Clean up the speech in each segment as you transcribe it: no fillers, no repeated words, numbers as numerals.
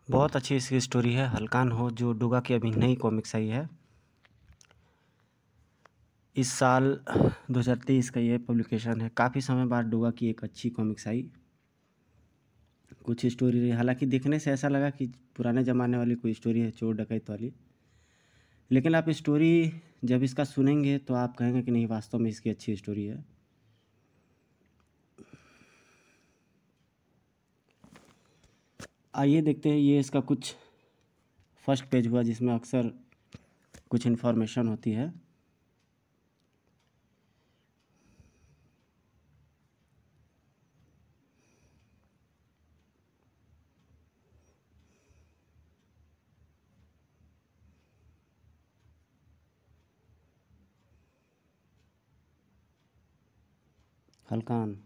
बहुत अच्छी इसकी स्टोरी है। हल्कान हो जो डूगा की अभी नई कॉमिक्स आई है इस साल 2023 का ये पब्लिकेशन है। काफ़ी समय बाद डूगा की एक अच्छी कॉमिक्स आई। कुछ स्टोरी रही, हालांकि देखने से ऐसा लगा कि पुराने ज़माने वाली कोई स्टोरी है, चोर डकैत वाली, लेकिन आप स्टोरी जब इसका सुनेंगे तो आप कहेंगे कि नहीं, वास्तव में इसकी अच्छी स्टोरी है। आइए देखते हैं ये इसका कुछ फर्स्ट पेज हुआ जिसमें अक्सर कुछ इन्फॉर्मेशन होती है। हल्कान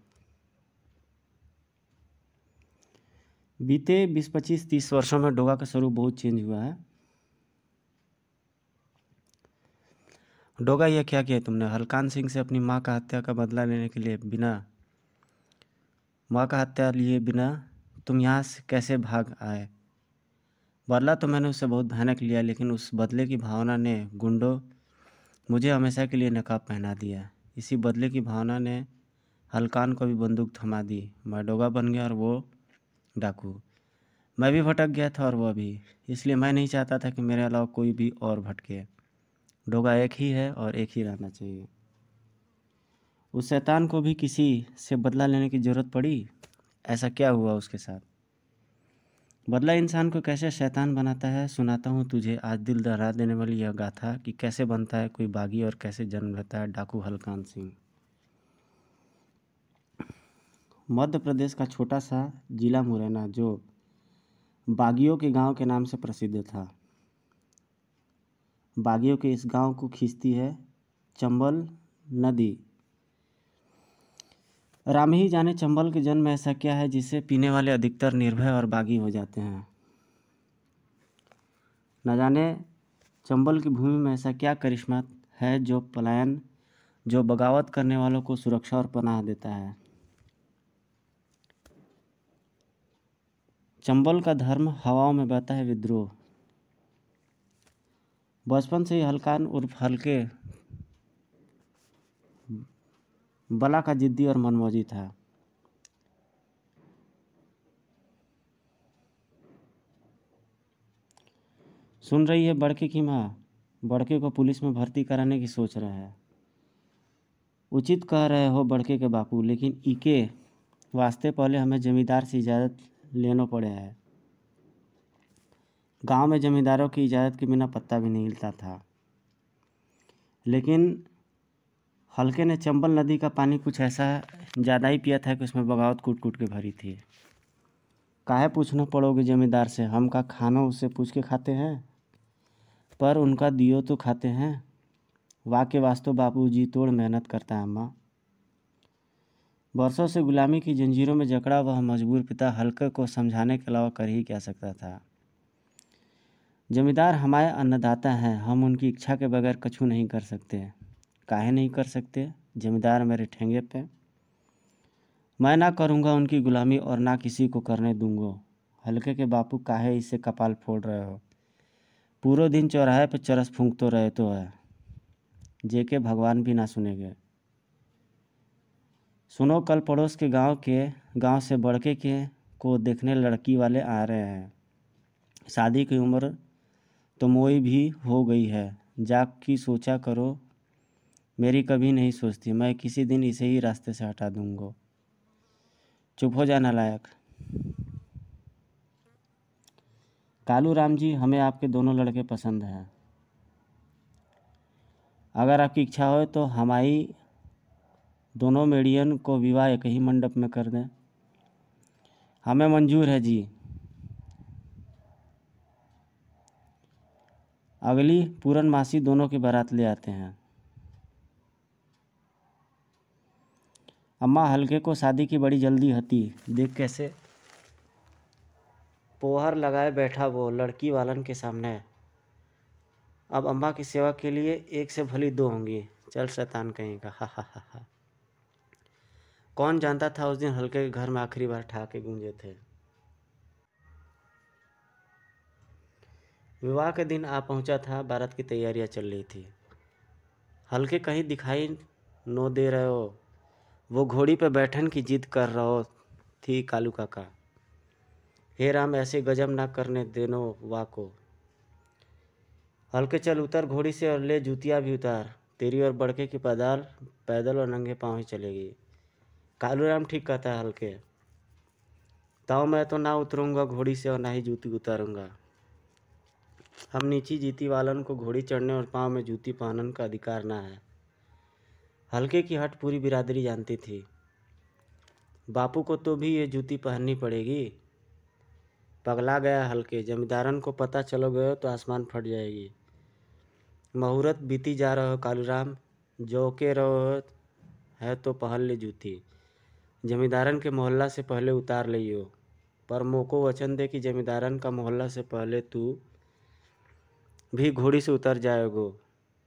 बीते 20, 25, 30 वर्षों में डोगा का स्वरूप बहुत चेंज हुआ है। डोगा, यह क्या किया तुमने? हल्कान सिंह से अपनी माँ का हत्या का बदला लेने के लिए माँ का हत्या लिए बिना तुम यहाँ से कैसे भाग आए? बदला तो मैंने उससे बहुत भयानक लिया, लेकिन उस बदले की भावना ने गुंडों मुझे हमेशा के लिए नकाब पहना दिया। इसी बदले की भावना ने हल्कान को भी बंदूक थमा दी। मैं डोगा बन गया और वो डाकू। मैं भी भटक गया था और वह भी, इसलिए मैं नहीं चाहता था कि मेरे अलावा कोई भी और भटके। डोगा एक ही है और एक ही रहना चाहिए। उस शैतान को भी किसी से बदला लेने की ज़रूरत पड़ी? ऐसा क्या हुआ उसके साथ? बदला इंसान को कैसे शैतान बनाता है, सुनाता हूँ तुझे आज दिल दहला देने वाली यह गाथा कि कैसे बनता है कोई बागी और कैसे जन्म लेता है डाकू हल्कान सिंह। मध्य प्रदेश का छोटा सा जिला मुरैना, जो बागियों के गांव के नाम से प्रसिद्ध था। बागियों के इस गांव को खींचती है चंबल नदी। राम ही जाने चंबल के जन्म में ऐसा क्या है जिसे पीने वाले अधिकतर निर्भय और बागी हो जाते हैं। न जाने चंबल की भूमि में ऐसा क्या करिश्मा है जो बगावत करने वालों को सुरक्षा और पनाह देता है। चंबल का धर्म हवाओं में बहता है विद्रोह। बचपन से ही हल्कान उर्फ हल्के बला का जिद्दी और मनमौजी था। सुन रही है बड़के की माँ? बड़के को पुलिस में भर्ती कराने की सोच रहा है। उचित कह रहे हो बड़के के बापू, लेकिन इके वास्ते पहले हमें जमींदार से इजाज़त लेना पड़े है। गांव में जमींदारों की इजाज़त के बिना पत्ता भी नहीं हिलता था। लेकिन हल्के ने चंबल नदी का पानी कुछ ऐसा ज़्यादा ही पिया था कि उसमें बगावत कूट कूट के भरी थी। काहे पूछना पड़ोगे जमींदार से, हम का खाना उससे पूछ के खाते हैं, पर उनका दियो तो खाते हैं। वाक्य वास्तव बापू जी तोड़ मेहनत करता है अम्मा। बरसों से गुलामी की जंजीरों में जकड़ा वह मजबूर पिता हल्के को समझाने के अलावा कर ही क्या सकता था। जमींदार हमारे अन्नदाता हैं, हम उनकी इच्छा के बगैर कछु नहीं कर सकते। काहे नहीं कर सकते? जमींदार मेरे ठेंगे पे। मैं ना करूँगा उनकी गुलामी और ना किसी को करने दूंगा। हल्के के बापू काहे इससे कपाल फोड़ रहे हो? पूरे दिन चौराहे पर चरस फूंक तो रहे तो है, जेके भगवान भी ना सुनेंगे। सुनो, कल पड़ोस के गांव से बड़के के को देखने लड़की वाले आ रहे हैं। शादी की उम्र तो मोई भी हो गई है। जाग की सोचा करो, मेरी कभी नहीं सोचती। मैं किसी दिन इसे ही रास्ते से हटा दूंगा। चुप हो जा नालायक। कालू राम जी, हमें आपके दोनों लड़के पसंद हैं। अगर आपकी इच्छा हो तो हमारी दोनों मेडियन को विवाह एक ही मंडप में कर दें। हमें मंजूर है जी। अगली पूरनमासी दोनों की बारात ले आते हैं। अम्मा, हल्के को शादी की बड़ी जल्दी हती। देख कैसे पोहर लगाए बैठा वो लड़की वालन के सामने। अब अम्मा की सेवा के लिए एक से भली दो होंगी। चल शैतान कहीं का, हा हा हा हा। कौन जानता था उस दिन हल्के के घर में आखिरी बार ठहाके गूंजे थे। विवाह के दिन आ पहुंचा था। बारात की तैयारियां चल रही थी। हल्के कहीं दिखाई नो दे रहे हो। वो घोड़ी पे बैठन की जिद कर रहो थी कालू काका। हे राम, ऐसे गजब ना करने देनो वाह को। हल्के चल उतर घोड़ी से और ले जूतियाँ भी उतार। तेरी और बड़के की पैदल पैदल और नंगे पाँव ही चलेगी। कालू राम ठीक कहता है हल्के। ताऊ मैं तो ना उतरूंगा घोड़ी से और ना ही जूती उतारूंगा। हम नीची जीती वालन को घोड़ी चढ़ने और पाँव में जूती पहनने का अधिकार ना है। हल्के की हट पूरी बिरादरी जानती थी। बापू को तो भी ये जूती पहननी पड़ेगी। पगला गया हल्के। जमींदारन को पता चलो गयो तो आसमान फट जाएगी। मुहूर्त बीती जा रहो कालूराम। जो के रहो है तो पहन ले जूती। जमींदारन के मोहल्ला से पहले उतार लियो। पर मोको वचन दे कि जमींदारन का मोहल्ला से पहले तू भी घोड़ी से उतर जाएगो।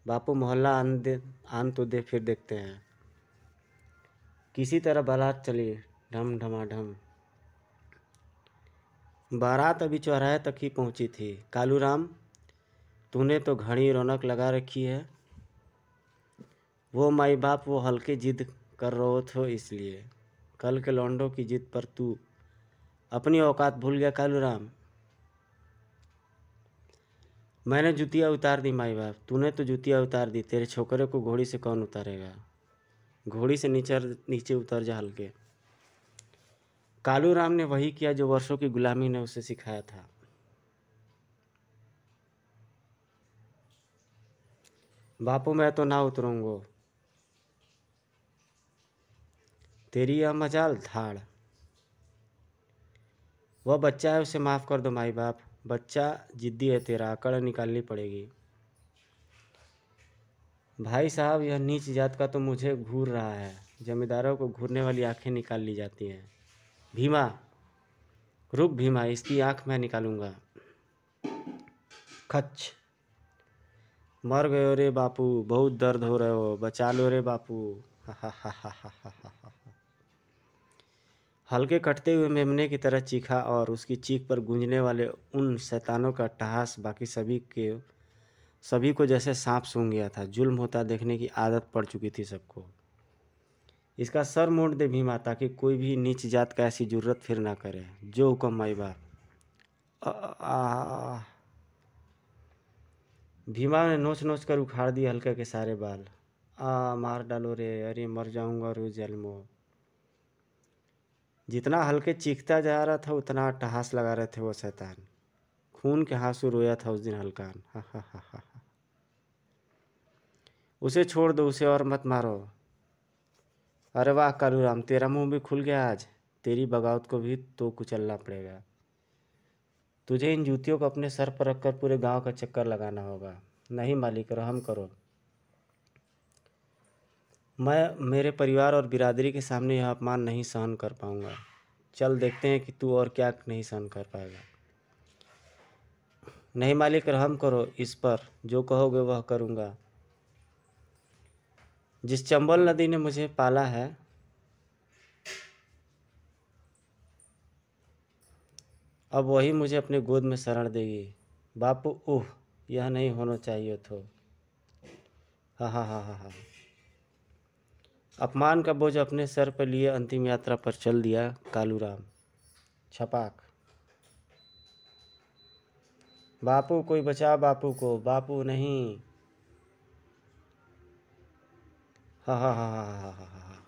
बापू मोहल्ला आन तो दे, फिर देखते हैं। किसी तरह बारात चली ढम ढमाढम। बारात अभी चौराहे तक ही पहुंची थी। कालूराम, तूने तो घनी रौनक लगा रखी है। वो माई बाप वो हल्के जिद कर रहो थे इसलिए। कल के लौंडों की जिद पर तू अपनी औकात भूल गया कालूराम। मैंने जूतियाँ उतार दी माई बाप। तूने तो जूतियाँ उतार दी। तेरे छोकरे को घोड़ी से कौन उतारेगा। घोड़ी से नीचे उतर जा हल्के। कालूराम ने वही किया जो वर्षों की गुलामी ने उसे सिखाया था। बापू मैं तो ना उतरूंगा। तेरी यह मजाल धाड़। वह बच्चा है, उसे माफ़ कर दो माई बाप। बच्चा जिद्दी है तेरा, अकड़ निकालनी पड़ेगी। भाई साहब, यह नीच जात का तो मुझे घूर रहा है। जमींदारों को घूरने वाली आंखें निकाल ली जाती हैं। भीमा रुक, भीमा इसकी आंख मैं निकालूंगा। खच। मर गयो रे बापू, बहुत दर्द हो रहे हो, बचा लो रे बापू। हल्के कटते हुए मेमने की तरह चीखा और उसकी चीख पर गूंजने वाले उन शैतानों का अट्टहास बाकी सभी को जैसे सांप सूंघ गया था। जुल्म होता देखने की आदत पड़ चुकी थी सबको। इसका सर मोड़ दे भीमा, ताकि कोई भी नीच जात का ऐसी जुर्रत फिर ना करे। जो हुक्म माई बाप। भीमा ने नोच नोच कर उखाड़ दिए हल्के के सारे बाल। मार डालो रे, अरे मर जाऊंगा रो जन्मो। जितना हल्के चीखता जा रहा था उतना अट्टहास लगा रहे थे वो शैतान। खून के आंसू रोया था उस दिन हल्कान। हा। उसे छोड़ दो, उसे और मत मारो। अरे वाह कालूराम, तेरा मुंह भी खुल गया आज। तेरी बगावत को भी तो कुचलना पड़ेगा। तुझे इन जूतियों को अपने सर पर रखकर पूरे गांव का चक्कर लगाना होगा। नहीं मालिक, रहम करो। मैं मेरे परिवार और बिरादरी के सामने यह अपमान नहीं सहन कर पाऊंगा। चल देखते हैं कि तू और क्या नहीं सहन कर पाएगा। नहीं मालिक, रहम करो इस पर। जो कहोगे वह करूंगा। जिस चंबल नदी ने मुझे पाला है, अब वही मुझे अपनी गोद में शरण देगी। बापू, यह नहीं होना चाहिए तो। हा। अपमान का बोझ अपने सर पर लिए अंतिम यात्रा पर चल दिया कालूराम। छपाक। बापू, कोई बचा बापू को। बापू नहीं। हा।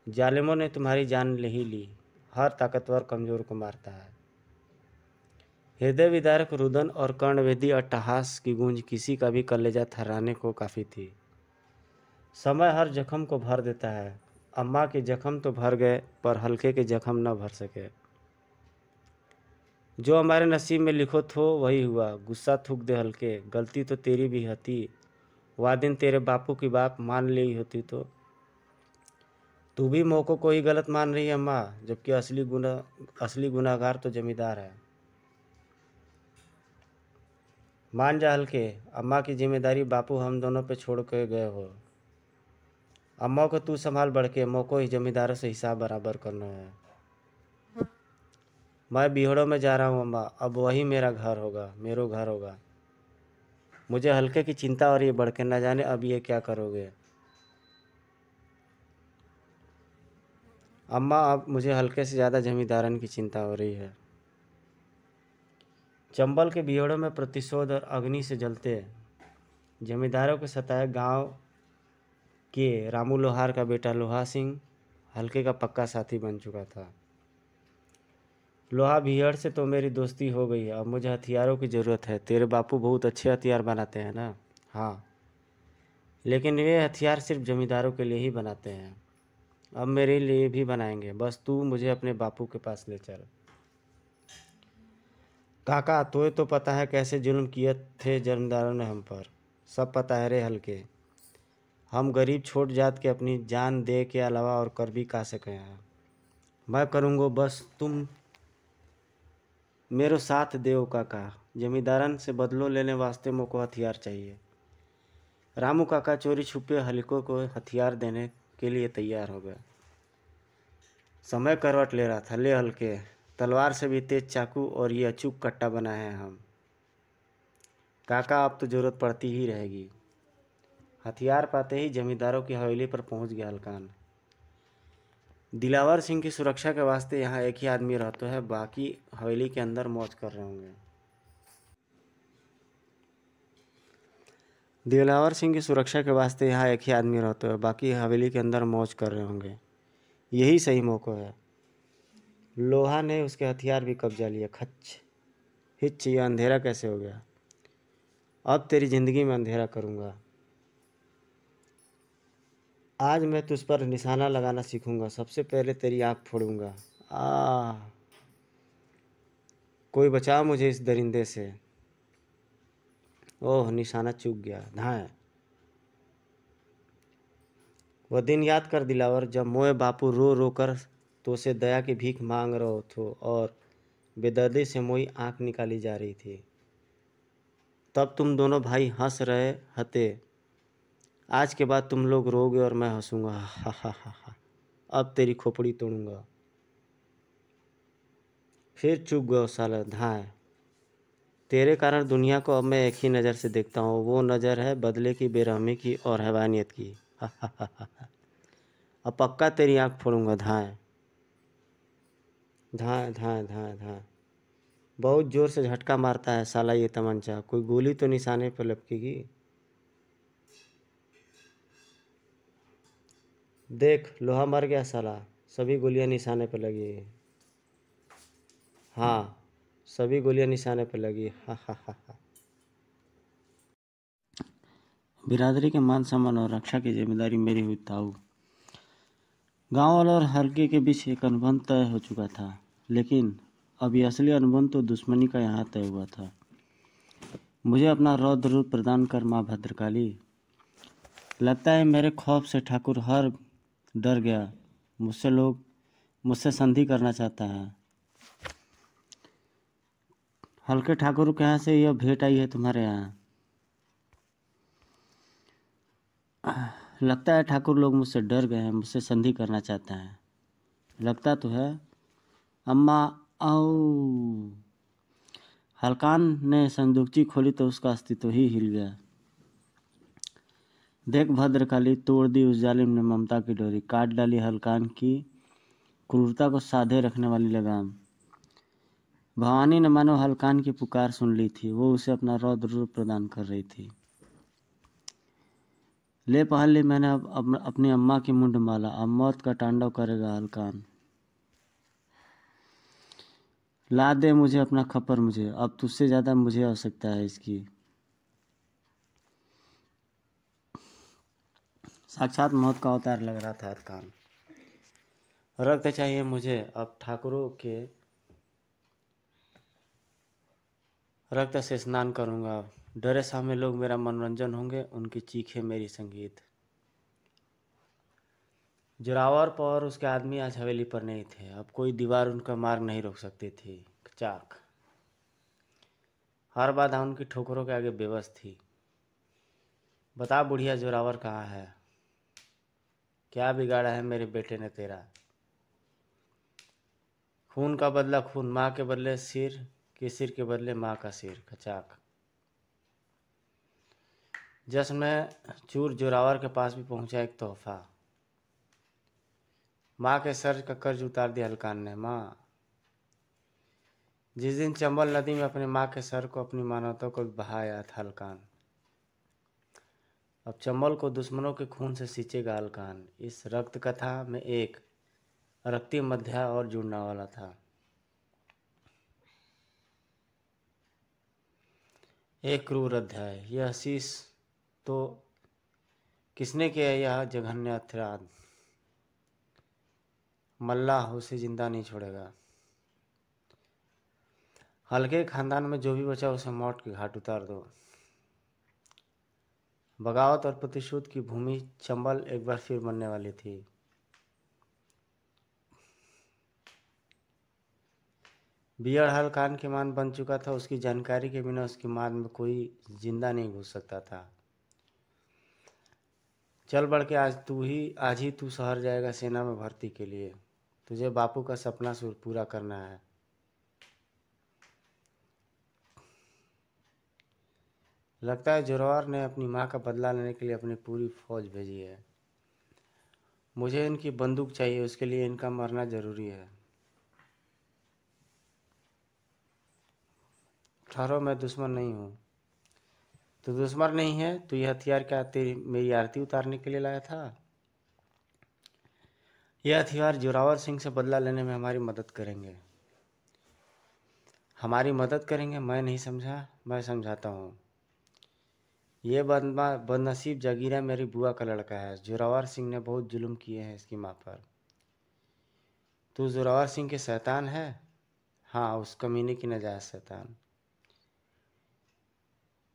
जालिमों ने तुम्हारी जान ले ही ली। हर ताकतवर कमजोर को मारता है। हृदय विदारक रुदन और कर्णवेदी अट्टहास की गूंज किसी का भी कलेजा थर्राने को काफ़ी थी। समय हर जख्म को भर देता है। अम्मा के जख्म तो भर गए, पर हल्के के जख्म न भर सके। जो हमारे नसीब में लिखो थो वही हुआ। गुस्सा थूक दे हल्के, गलती तो तेरी भी हती। वह दिन तेरे बापू की बात मान ली होती तो। तू भी मौकों को ही गलत मान रही है अम्मा, जबकि असली गुनाहगार तो जमींदार है। मान जा हल्के, अम्मा की जिम्मेदारी बापू हम दोनों पे छोड़ के गए हो। अम्मा को तू संभाल बढ़ के, मौको ही जमींदारों से हिसाब बराबर करना है। मैं बिहड़ों में जा रहा हूँ अम्मा, अब वही मेरा घर होगा, मेरो घर होगा। मुझे हल्के की चिंता हो रही है बढ़ के, न जाने अब ये क्या करोगे। अम्मा अब मुझे हल्के से ज़्यादा जमींदारन की चिंता हो रही है। चंबल के बिहड़ों में प्रतिशोध और अग्नि से जलते जमींदारों के सताए गांव के रामू लोहार का बेटा लोहा सिंह हल्के का पक्का साथी बन चुका था। लोहा भीड़ से तो मेरी दोस्ती हो गई है, अब मुझे हथियारों की ज़रूरत है। तेरे बापू बहुत अच्छे हथियार बनाते हैं ना? हाँ, लेकिन वे हथियार सिर्फ जमींदारों के लिए ही बनाते हैं। अब मेरे लिए भी बनाएंगे, बस तू मुझे अपने बापू के पास ले चल। काका, तुझे तो पता है कैसे जुल्म किए थे जमींदारों ने हम पर। सब पता है रे हल्के। हम गरीब छोट जात के अपनी जान दे के अलावा और कर भी का सके हैं। मैं करूँगा, बस तुम मेरो साथ देओ काका। जमींदारन से बदलो लेने वास्ते मोको हथियार चाहिए। रामू काका चोरी छुपे हल्को को हथियार देने के लिए तैयार हो गए। समय करवट ले रहा था। ले हल्के, तलवार से भी तेज चाकू और ये अचूक कट्टा बनाए हैं हम। काका अब तो जरूरत पड़ती ही रहेगी। हथियार पाते ही जमींदारों की हवेली पर पहुंच गया हल्कान। दिलावर सिंह की सुरक्षा के वास्ते यहाँ एक ही आदमी रहता है, बाकी हवेली के अंदर मौज कर रहे होंगे। दिलावर सिंह की सुरक्षा के वास्ते यहाँ एक ही आदमी रहता है, बाकी हवेली के अंदर मौज कर रहे होंगे। यही सही मौका है। लोहा ने उसके हथियार भी कब्जा लिया। खच हिच, ये अंधेरा कैसे हो गया? अब तेरी जिंदगी में अंधेरा करूँगा। आज मैं तुझ पर निशाना लगाना सीखूंगा। सबसे पहले तेरी आँख फोड़ूंगा। कोई बचा मुझे इस दरिंदे से। ओह, निशाना चूक गया। धाए। वह दिन याद कर दिलावर, जब मोए बापू रो रो कर तो से दया की भीख मांग रहो थो और बेदर्दी से मोई आँख निकाली जा रही थी। तब तुम दोनों भाई हंस रहे हते। आज के बाद तुम लोग रोगे और मैं हंसूंगा। हा हा हा हा। अब तेरी खोपड़ी तोड़ूंगा। फिर चुप गयो साला। धाए। तेरे कारण दुनिया को अब मैं एक ही नज़र से देखता हूँ। वो नज़र है बदले की, बेरहमी की और हैवानियत की। हा हा हा हा। अब पक्का तेरी आँख फोड़ूंगा। धाए धाए धाए धाए धाए। बहुत जोर से झटका मारता है साला ये तमंचा। कोई गोली तो निशाने पर लपकेगी। देख, लोहा मर गया साला। सभी गोलियां निशाने पर लगी। हाँ, सभी गोलियां निशाने पर लगी। हा हा हा हा। बिरादरी के मान सम्मान और रक्षा की जिम्मेदारी मेरी हुई ताऊ। गांव वालों और हल्के के बीच एक अनुबंध तय हो चुका था, लेकिन अब ये असली अनुबंध तो दुश्मनी का यहाँ तय हुआ था। मुझे अपना रौद्र रूप प्रदान कर माँ भद्रकाली। लगता है मेरे खौफ से ठाकुर हर डर गया। मुझसे संधि करना चाहता है। हल्के ठाकुर के यहाँ से यह भेंट आई है तुम्हारे यहाँ। लगता है ठाकुर लोग मुझसे डर गए हैं, मुझसे संधि करना चाहते हैं। लगता तो है अम्मा। आओ। हलकान ने संदूकची खोली तो उसका अस्तित्व ही हिल गया। देख भद्रकाली, तोड़ दी उस जालिम ने ममता की डोरी, काट डाली हलकान की क्रूरता को साधे रखने वाली लगाम। भवानी ने मानो हलकान की पुकार सुन ली थी। वो उसे अपना रौद्र रूप प्रदान कर रही थी। ले पहन ली मैंने अब अपनी अम्मा की मुंड माला। अब मौत का तांडव करेगा हलकान। ला दे मुझे अपना खप्पर, मुझे अब तुझसे ज़्यादा मुझे आवश्यकता है इसकी। साक्षात मौत का अवतार लग रहा था हलकान। रक्त चाहिए मुझे अब ठाकुरों के रक्त से स्नान करूंगा। डरे सामने लोग मेरा मनोरंजन होंगे, उनकी चीखें मेरी संगीत। जोरावर पर उसके आदमी आज हवेली पर नहीं थे। अब कोई दीवार उनका मार्ग नहीं रोक सकती थी। चाक हर बाधा उनकी ठोकरों के आगे बेबस थी। बता बुढ़िया, जोरावर कहाँ है? क्या बिगाड़ा है मेरे बेटे ने तेरा? खून का बदला खून, माँ के बदले सिर, कि सिर के बदले माँ का सिर, खचाक। जश्न में चूर जोरावर के पास भी पहुंचा एक तोहफा। माँ के सर का कर्ज उतार दिया हलकान ने। माँ, जिस दिन चंबल नदी में अपने माँ के सर को, अपनी मानवता को बहाया था हलकान, अब चंबल को दुश्मनों के खून से सींचेगा हलकान। इस रक्त कथा में एक रक्तिम अध्याय और जुड़ने वाला था। एक क्रूर अध्याय। यह शीश तो किसने किया यह जघन्य अपराध? मल्लाह उसे जिंदा नहीं छोड़ेगा। हल्के खानदान में जो भी बचा उसे मौत के घाट उतार दो। बगावत और प्रतिशोध की भूमि चंबल एक बार फिर बनने वाली थी। बियड़ हलकान के मान बन चुका था। उसकी जानकारी के बिना उसकी मान में कोई जिंदा नहीं घुस सकता था। चल बढ़ के आज ही तू शहर जाएगा सेना में भर्ती के लिए। तुझे बापू का सपना पूरा करना है। लगता है जोरावर ने अपनी माँ का बदला लेने के लिए अपनी पूरी फौज भेजी है। मुझे इनकी बंदूक चाहिए, उसके लिए इनका मरना जरूरी है। ठहरो, मैं दुश्मन नहीं हूँ। तू दुश्मन नहीं है तो यह हथियार क्या तेरी मेरी आरती उतारने के लिए लाया था? यह हथियार जोरावर सिंह से बदला लेने में हमारी मदद करेंगे। हमारी मदद करेंगे? मैं नहीं समझा। मैं समझाता हूँ। ये बदनसीब जागीरा मेरी बुआ का लड़का है। जोरावर सिंह ने बहुत जुल्म किए हैं इसकी माँ पर। तू जोरावर सिंह के शैतान है? हाँ, उस कमीने की नाजायज शैतान।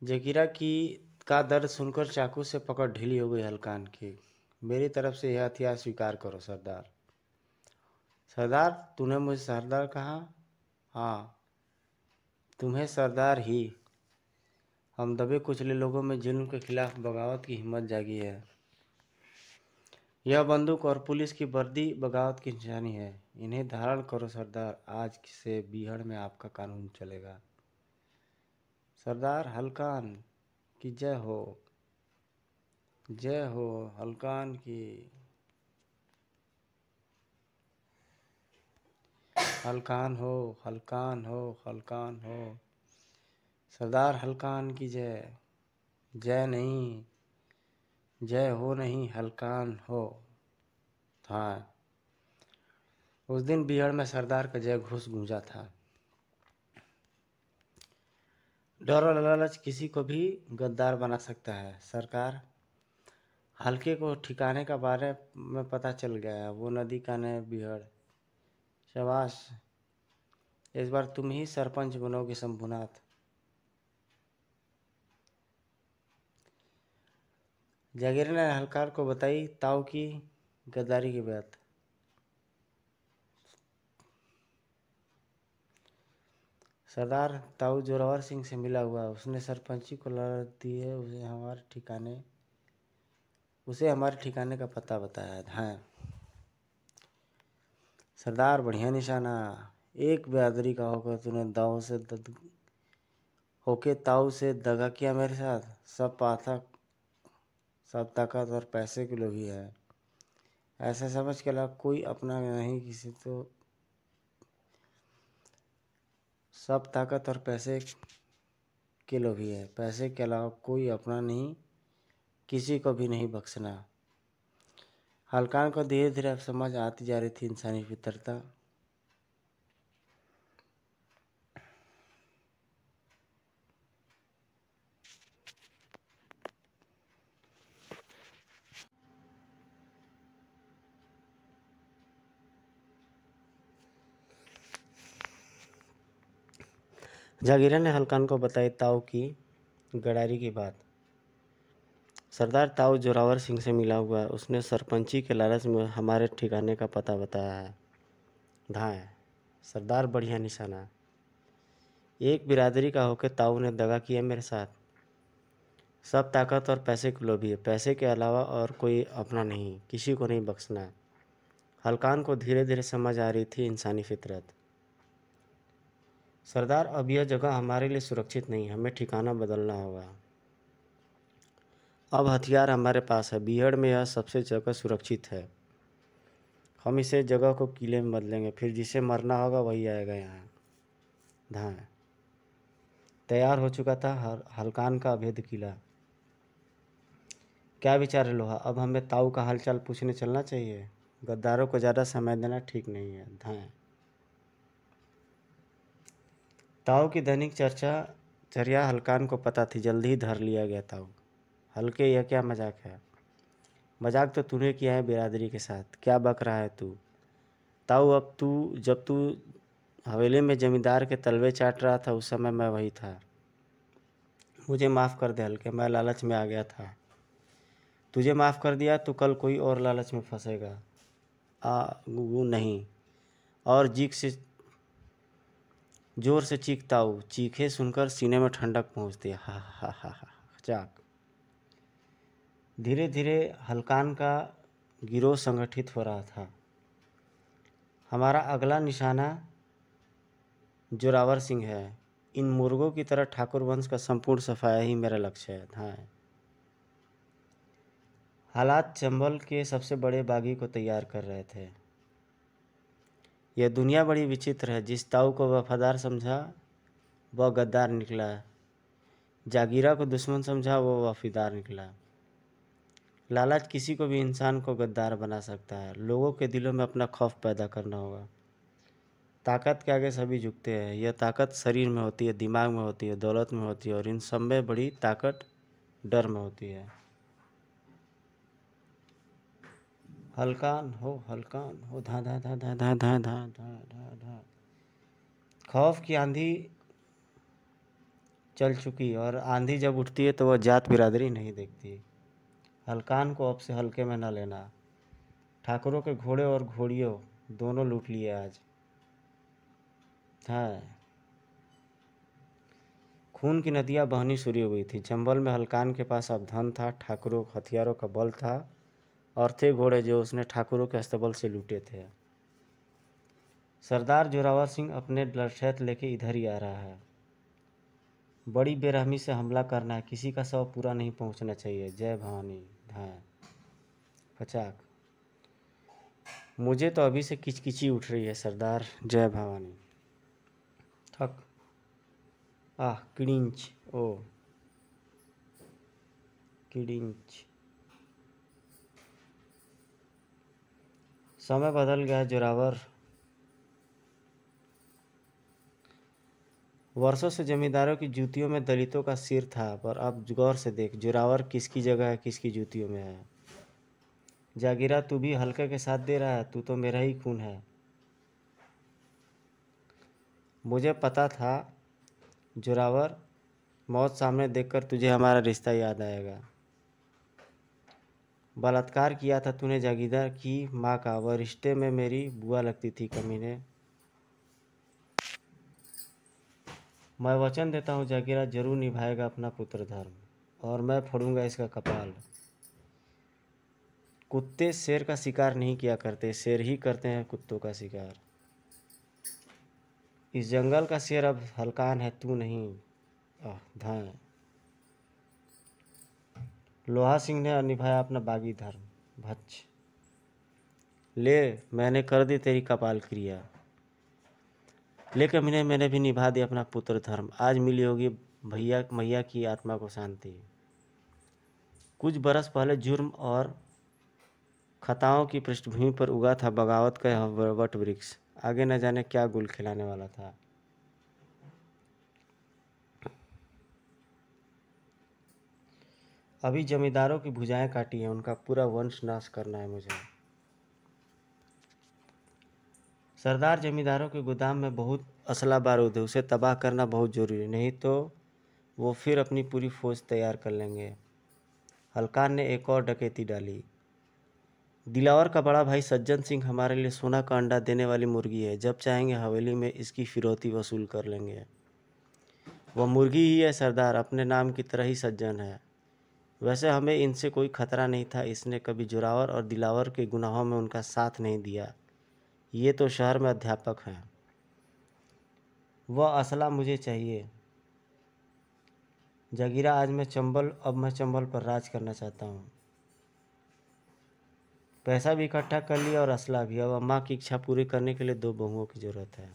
जगीरा की का दर्द सुनकर चाकू से पकड़ ढीली हो गई हलकान की। मेरी तरफ से यह हथियार स्वीकार करो सरदार। सरदार? तूने मुझे सरदार कहा? हाँ, तुम्हें सरदार ही। हम दबे कुचले लोगों में जुल्म के खिलाफ बगावत की हिम्मत जागी है। यह बंदूक और पुलिस की वर्दी बगावत की निशानी है। इन्हें धारण करो सरदार। आज से बीहड़ में आपका कानून चलेगा। सरदार हलकान की जय हो। जय हो हलकान की। हलकान हो, हलकान हो, हलकान हो। सरदार हलकान की जय। जय नहीं, जय हो नहीं, हलकान हो। हाँ, उस दिन बिहार में सरदार का जय घोष गूंजा था। डर और लालच किसी को भी गद्दार बना सकता है। सरकार, हल्के को ठिकाने का बारे में पता चल गया। वो नदी का ने बिहड़। शाबाश, इस बार तुम ही सरपंच बनोगे शंभुनाथ। जागीर ने हलकार को बताई ताऊ की गद्दारी की बात। सरदार, ताऊ जोरावर सिंह से मिला हुआ। उसने सरपंची को लड़त दी है। उसे हमारे ठिकाने का पता बताया है। हाँ सरदार, बढ़िया निशाना। एक बेरादरी का होकर तूने ताऊ से दगा किया मेरे साथ। सब ताकत और पैसे के लोभी है। ऐसा समझ के अलावा कोई अपना नहीं किसी तो। सब ताकत और पैसे के लोभी है। पैसे के अलावा कोई अपना नहीं, किसी को भी नहीं बख्शना। हलकान को धीरे धीरे अब समझ आती जा रही थी इंसानी फितरता। जागीरा ने हलकान को बताई ताऊ की गडारी की बात। सरदार, ताऊ जोरावर सिंह से मिला हुआ है। उसने सरपंची के लालच में हमारे ठिकाने का पता बताया है। धाए सरदार, बढ़िया निशाना। एक बिरादरी का होकर ताऊ ने दगा किया मेरे साथ। सब ताकत और पैसे के लोभी है। पैसे के अलावा और कोई अपना नहीं, किसी को नहीं बख्शना। हलकान को धीरे धीरे समझ आ रही थी इंसानी फितरत। सरदार, अब यह जगह हमारे लिए सुरक्षित नहीं है, हमें ठिकाना बदलना होगा। अब हथियार हमारे पास है, बीहड़ में यह सबसे जगह सुरक्षित है। हम इसे जगह को किले में बदलेंगे, फिर जिसे मरना होगा वही आएगा यहाँ। धां तैयार हो चुका था हल्कान का अभेद किला। क्या विचार है लोहा, अब हमें ताऊ का हालचाल पूछने चलना चाहिए? गद्दारों को ज़्यादा समय देना ठीक नहीं है। धां ताऊ की दैनिक चर्या हल्कान को पता थी, जल्दी ही धर लिया गया ताऊ। हल्के, यह क्या मजाक है? मजाक तो तूने किया है बिरादरी के साथ, क्या बक रहा है तू? ताऊ, अब जब तू हवेली में जमींदार के तलवे चाट रहा था उस समय मैं वही था। मुझे माफ़ कर दे हल्के, मैं लालच में आ गया था। तुझे माफ़ कर दिया तो कल कोई और लालच में फंसेगा। गुगू नहीं। और जोर से चीखता हूँ। चीखे सुनकर सीने में ठंडक पहुँचती है। हा हा हा हा चाक। धीरे धीरे हल्कान का गिरोह संगठित हो रहा था। हमारा अगला निशाना जोरावर सिंह है। इन मुर्गों की तरह ठाकुर वंश का संपूर्ण सफाया ही मेरा लक्ष्य है। हाँ, हालात चंबल के सबसे बड़े बागी को तैयार कर रहे थे। यह दुनिया बड़ी विचित्र है। जिस ताऊ को वफादार समझा वह गद्दार निकला, जागीरा को दुश्मन समझा वो वफादार निकला। लालच किसी को भी इंसान को गद्दार बना सकता है। लोगों के दिलों में अपना खौफ पैदा करना होगा। ताकत के आगे सभी झुकते हैं। यह ताकत शरीर में होती है, दिमाग में होती है, दौलत में होती है, और इन सब में बड़ी ताकत डर में होती है। हल्कान हो धा धा धा धा धा धा धा धा धा धा। खौफ की आंधी चल चुकी, और आंधी जब उठती है तो वह जात बिरादरी नहीं देखती। हल्कान को अब से हल्के में न लेना। ठाकुरों के घोड़े और घोड़ियों दोनों लूट लिए आज। हाँ, खून की नदियाँ बहनी शुरू हो गई थी। चंबल में हल्कान के पास अब धन था, ठाकुरों हथियारों का बल था, और थे घोड़े जो उसने ठाकुरों के अस्तबल से लूटे थे। सरदार जोरावर सिंह अपने लठैत लेके इधर ही आ रहा है। बड़ी बेरहमी से हमला करना है, किसी का शव पूरा नहीं पहुंचना चाहिए। जय भवानी। हाँ, पचाक। मुझे तो अभी से किचकिची उठ रही है सरदार। जय भवानी। थक। किड़िंच। ओ किड़िंच। समय बदल गया जोरावर। वर्षों से जमींदारों की जूतियों में दलितों का सिर था, पर अब गौर से देख, जोरावर किसकी जगह है, किसकी जूतियों में है। जागीरा, तू भी हल्के के साथ दे रहा है, तू तो मेरा ही खून है। मुझे पता था जोरावर, मौत सामने देखकर तुझे हमारा रिश्ता याद आएगा। बलात्कार किया था तूने जागीरदार की माँ का, वह रिश्ते में मेरी बुआ लगती थी कमीने। मैं वचन देता हूँ जागीरा जरूर निभाएगा अपना पुत्र धर्म, और मैं फोड़ूंगा इसका कपाल। कुत्ते शेर का शिकार नहीं किया करते, शेर ही करते हैं कुत्तों का शिकार। इस जंगल का शेर अब हल्कान है, तू नहीं। धां लोहा सिंह ने निभाया अपना बागी धर्म। भच्च। ले, मैंने कर दी तेरी कपाल क्रिया। लेकर मैंने भी निभा दिया अपना पुत्र धर्म। आज मिली होगी भैया मैया की आत्मा को शांति। कुछ बरस पहले जुर्म और खताओं की पृष्ठभूमि पर उगा था बगावत का यह वट वृक्ष। आगे न जाने क्या गुल खिलाने वाला था। अभी जमींदारों की भुजाएं काटी हैं, उनका पूरा वंश नाश करना है मुझे। सरदार, जमींदारों के गोदाम में बहुत असला बारूद है, उसे तबाह करना बहुत ज़रूरी है, नहीं तो वो फिर अपनी पूरी फौज तैयार कर लेंगे। हल्कान ने एक और डकैती डाली। दिलावर का बड़ा भाई सज्जन सिंह हमारे लिए सोना का अंडा देने वाली मुर्गी है। जब चाहेंगे हवेली में इसकी फिरौती वसूल कर लेंगे। वह मुर्गी ही है सरदार, अपने नाम की तरह ही सज्जन है। वैसे हमें इनसे कोई खतरा नहीं था, इसने कभी जोरावर और दिलावर के गुनाहों में उनका साथ नहीं दिया। ये तो शहर में अध्यापक हैं। वह असला मुझे चाहिए। जगीरा अब मैं चंबल पर राज करना चाहता हूँ। पैसा भी इकट्ठा कर लिया और असला भी। अब अम्मा की इच्छा पूरी करने के लिए 2 बहुओं की ज़रूरत है।